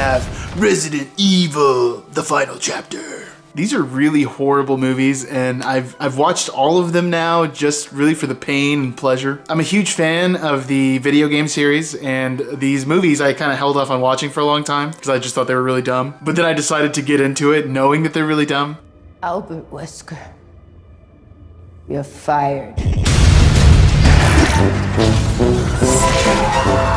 have Resident Evil, the final chapter. These are really horrible movies, and I've watched all of them now just really for the pain and pleasure. I'm a huge fan of the video game series, and these movies I kind of held off on watching for a long time because I just thought they were really dumb. But then I decided to get into it knowing that they're really dumb. Albert Wesker, you're fired.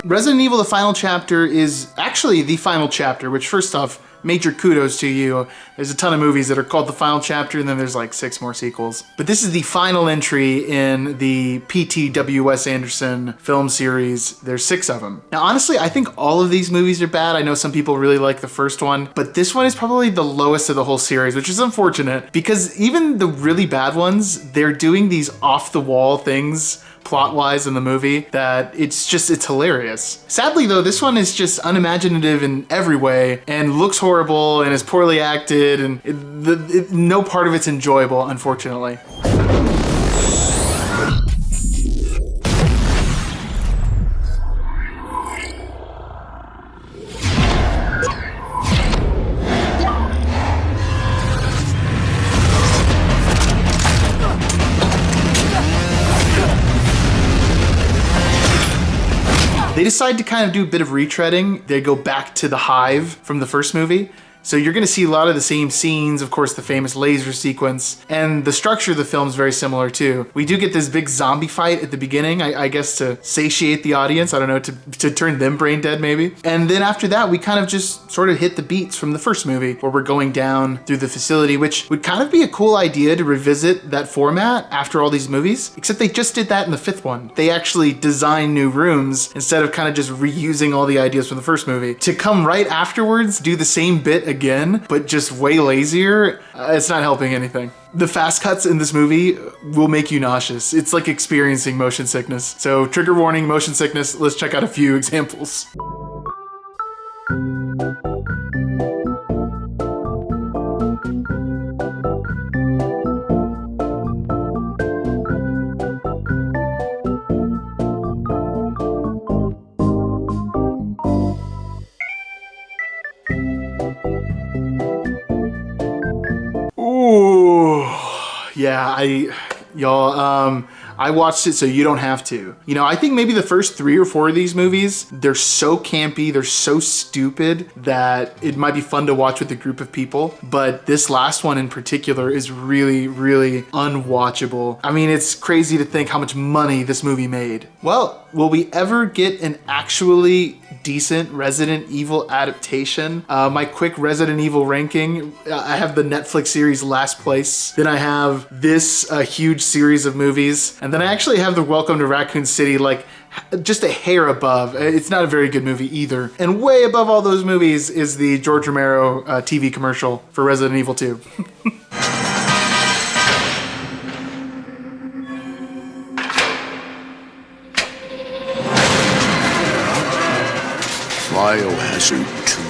Resident Evil, the final chapter is actually the final chapter, which first off, major kudos to you. There's a ton of movies that are called the final chapter, and then there's like 6 more sequels. But this is the final entry in the WS Anderson film series. There's 6 of them. Now, honestly, I think all of these movies are bad. I know some people really like the first one, but this one is probably the lowest of the whole series, which is unfortunate because even the really bad ones, they're doing these off-the-wall things plot-wise in the movie that it's hilarious. Sadly though, this one is just unimaginative in every way and looks horrible and is poorly acted, and no part of it's enjoyable, unfortunately. They decide to kind of do a bit of retreading. They go back to the Hive from the first movie. So you're gonna see a lot of the same scenes, of course, the famous laser sequence, and the structure of the film is very similar too. We do get this big zombie fight at the beginning, I guess to satiate the audience, I don't know, to turn them brain dead maybe. And then after that, we kind of just sort of hit the beats from the first movie where we're going down through the facility, which would kind of be a cool idea to revisit that format after all these movies, except they just did that in the 5th one. They actually designed new rooms instead of kind of just reusing all the ideas from the first movie. To come right afterwards, do the same bit again, but just way lazier, it's not helping anything. The fast cuts in this movie will make you nauseous. It's like experiencing motion sickness. So trigger warning, motion sickness, let's check out a few examples. Ooh, yeah, I watched it so you don't have to. You know, I think maybe the first 3 or 4 of these movies, they're so campy, they're so stupid that it might be fun to watch with a group of people. But this last one in particular is really, really unwatchable. I mean, it's crazy to think how much money this movie made. Well, will we ever get an actually decent Resident Evil adaptation? My quick Resident Evil ranking, I have the Netflix series Last Place. Then I have this huge series of movies. And then I actually have the Welcome to Raccoon City, like just a hair above. It's not a very good movie either. And way above all those movies is the George Romero TV commercial for Resident Evil 2. Biohazard 2.